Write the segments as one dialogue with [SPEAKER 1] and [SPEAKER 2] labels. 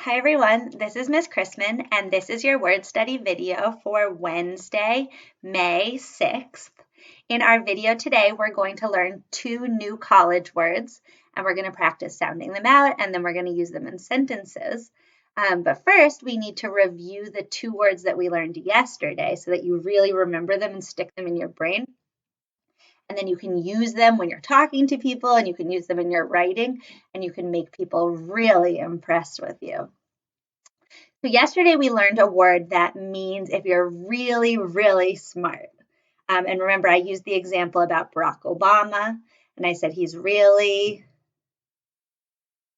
[SPEAKER 1] Hi everyone, this is Miss Chrisman and this is your word study video for Wednesday, May 6th. In our video today, we're going to learn 2 new college words and we're going to practice sounding them out and then we're going to use them in sentences. But first, we need to review the 2 words that we learned yesterday so that you really remember them and stick them in your brain. And then you can use them when you're talking to people and you can use them in your writing and you can make people really impressed with you. So yesterday we learned a word that means if you're really, really smart. And remember, I used the example about Barack Obama, and I said he's really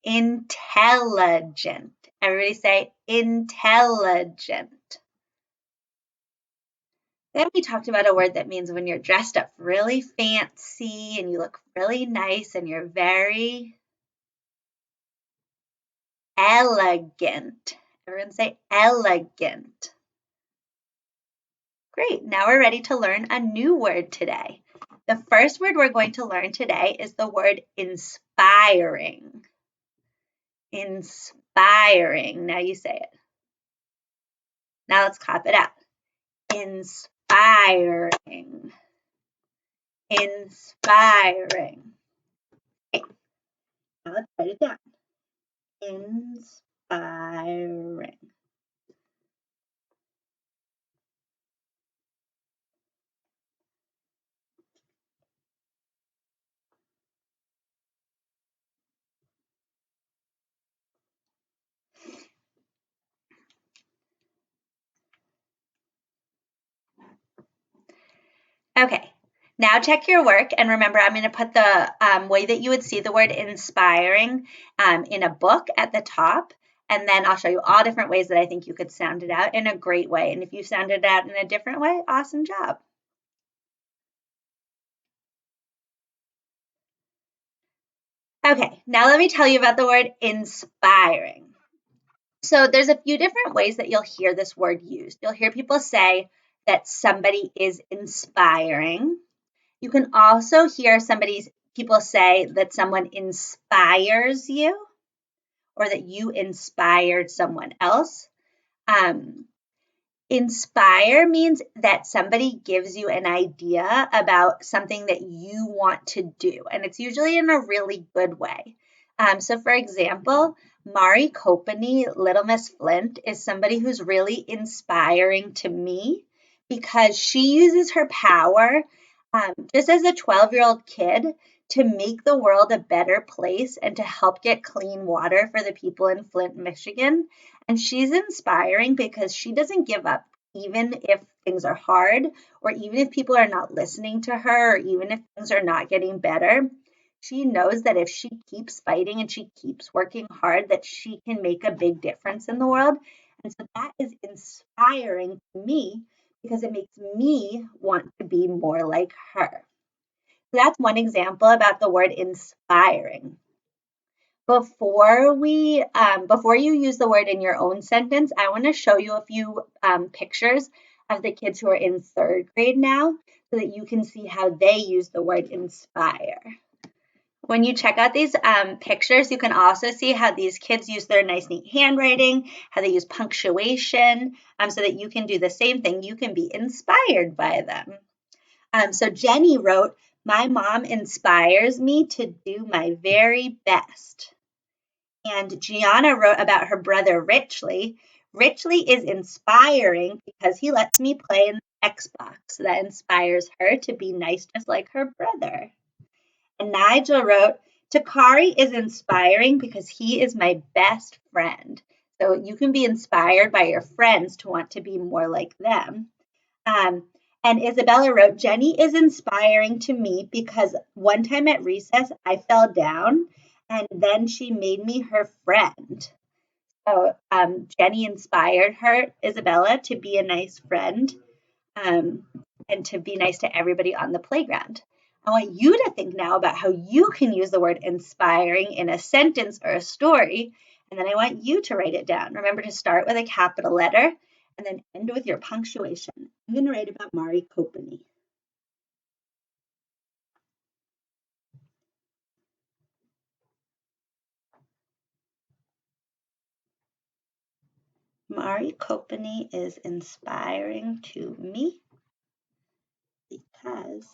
[SPEAKER 1] intelligent. Everybody say intelligent. Then we talked about a word that means when you're dressed up really fancy and you look really nice and you're very elegant. Everyone say elegant. Great, now we're ready to learn a new word today. The first word we're going to learn today is the word inspiring. Inspiring. Now you say it. Now let's cop it out. Inspiring. Inspiring. Okay, now let's write it down. Inspiring. Okay, now check your work, and remember I'm going to put the way that you would see the word inspiring in a book at the top, and then I'll show you all different ways that I think you could sound it out in a great way. And if you sounded it out in a different way, awesome job. Okay, now let me tell you about the word inspiring. So there's a few different ways that you'll hear this word used. You'll hear people say that somebody is inspiring. You can also hear people say that someone inspires you or that you inspired someone else. Inspire means that somebody gives you an idea about something that you want to do, and it's usually in a really good way. So for example, Mari Copeny, Little Miss Flint, is somebody who's really inspiring to me because she uses her power just as a 12-year-old kid to make the world a better place and to help get clean water for the people in Flint, Michigan. And she's inspiring because she doesn't give up, even if things are hard, or even if people are not listening to her, or even if things are not getting better. She knows that if she keeps fighting and she keeps working hard, that she can make a big difference in the world. And so that is inspiring to me because it makes me want to be more like her. So that's one example about the word inspiring. Before you use the word in your own sentence, I want to show you a few pictures of the kids who are in 3rd grade now so that you can see how they use the word inspire. When you check out these pictures, you can also see how these kids use their nice, neat handwriting, how they use punctuation, so that you can do the same thing. You can be inspired by them. So Jenny wrote, "My mom inspires me to do my very best." And Gianna wrote about her brother Richley. Richley is inspiring because he lets me play in the Xbox. That inspires her to be nice just like her brother. And Nigel wrote, "Takari is inspiring because he is my best friend." So you can be inspired by your friends to want to be more like them. And Isabella wrote, "Jenny is inspiring to me because one time at recess I fell down and then she made me her friend." So Jenny inspired her, Isabella, to be a nice friend and to be nice to everybody on the playground. I want you to think now about how you can use the word inspiring in a sentence or a story, and then I want you to write it down. Remember to start with a capital letter and then end with your punctuation. I'm going to write about Mari Copeny. Mari Copeny is inspiring to me because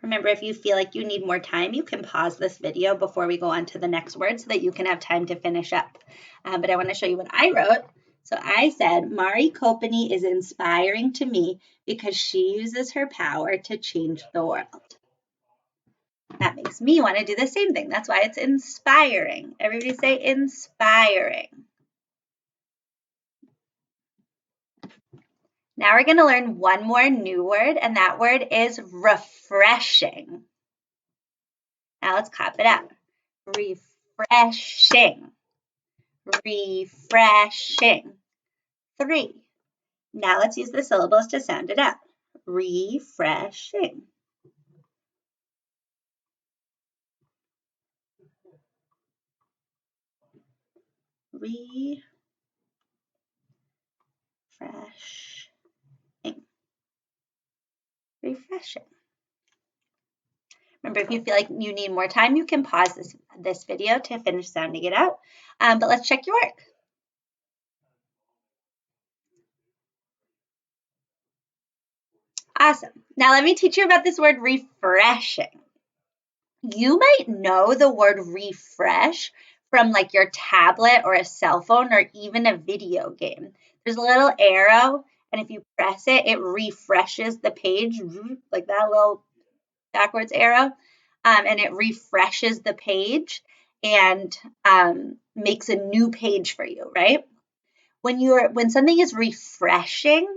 [SPEAKER 1] remember, if you feel like you need more time, you can pause this video before we go on to the next word so that you can have time to finish up. But I want to show you what I wrote. So I said, Mari Copeny is inspiring to me because she uses her power to change the world. That makes me want to do the same thing. That's why it's inspiring. Everybody say inspiring. Now we're going to learn one more new word, and that word is refreshing. Now let's cop it out. Refreshing. Refreshing. 3. Now let's use the syllables to sound it out. Refreshing. Refreshing. Refreshing. Remember, if you feel like you need more time, you can pause this video to finish sounding it out. But let's check your work. Awesome. Now let me teach you about this word refreshing. You might know the word refresh from like your tablet or a cell phone or even a video game. There's a little arrow, and if you press it, it refreshes the page, like that little backwards arrow, and it refreshes the page and makes a new page for you, right? When something is refreshing,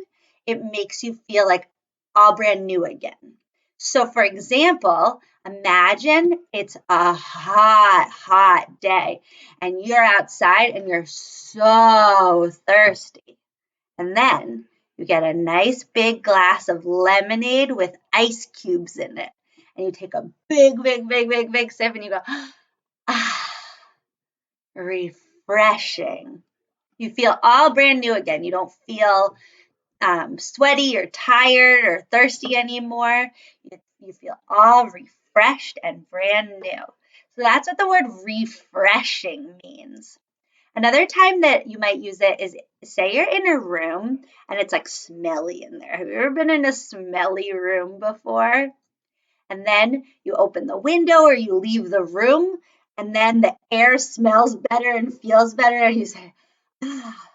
[SPEAKER 1] it makes you feel like all brand new again. So for example, imagine it's a hot day and you're outside and you're so thirsty. And then you get a nice big glass of lemonade with ice cubes in it. And you take a big sip and you go, ah, refreshing. You feel all brand new again. You don't feel sweaty or tired or thirsty anymore. You feel all refreshed and brand new. So that's what the word refreshing means. Another time that you might use it is, say you're in a room and it's like smelly in there. Have you ever been in a smelly room before? And then you open the window or you leave the room and then the air smells better and feels better and you say, ah,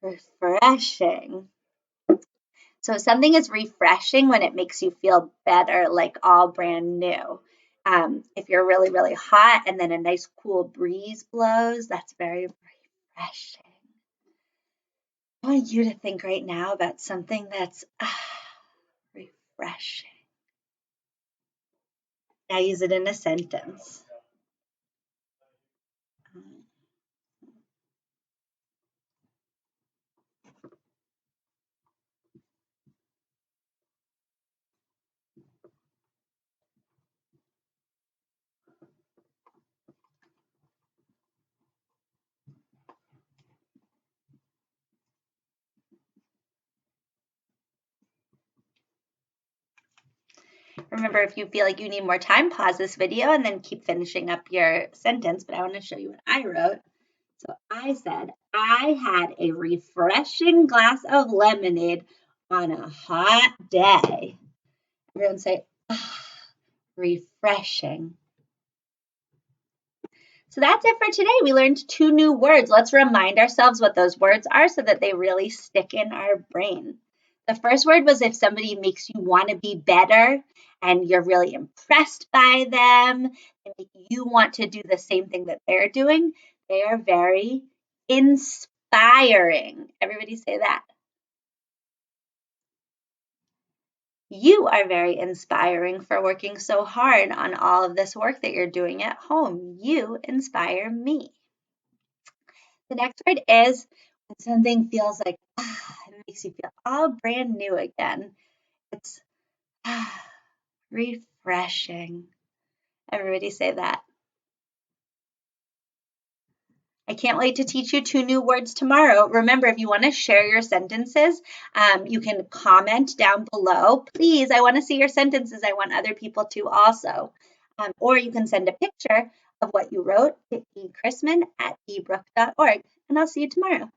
[SPEAKER 1] refreshing. So something is refreshing when it makes you feel better, like all brand new. If you're really, really hot and then a nice cool breeze blows, that's very refreshing. I want you to think right now about something that's refreshing. Now use it in a sentence. Remember, if you feel like you need more time, pause this video and then keep finishing up your sentence. But I want to show you what I wrote. So I said, I had a refreshing glass of lemonade on a hot day. Everyone say, refreshing. So that's it for today. We learned 2 new words. Let's remind ourselves what those words are so that they really stick in our brain. The first word was if somebody makes you want to be better and you're really impressed by them, and make you want to do the same thing that they're doing. They are very inspiring. Everybody say that. You are very inspiring for working so hard on all of this work that you're doing at home. You inspire me. The next word is when something feels like, it makes you feel all brand new again. It's refreshing. Everybody say that. I can't wait to teach you 2 new words tomorrow. Remember, if you want to share your sentences, you can comment down below. Please, I want to see your sentences. I want other people to also. Or you can send a picture of what you wrote to echrisman@ebrook.org. And I'll see you tomorrow.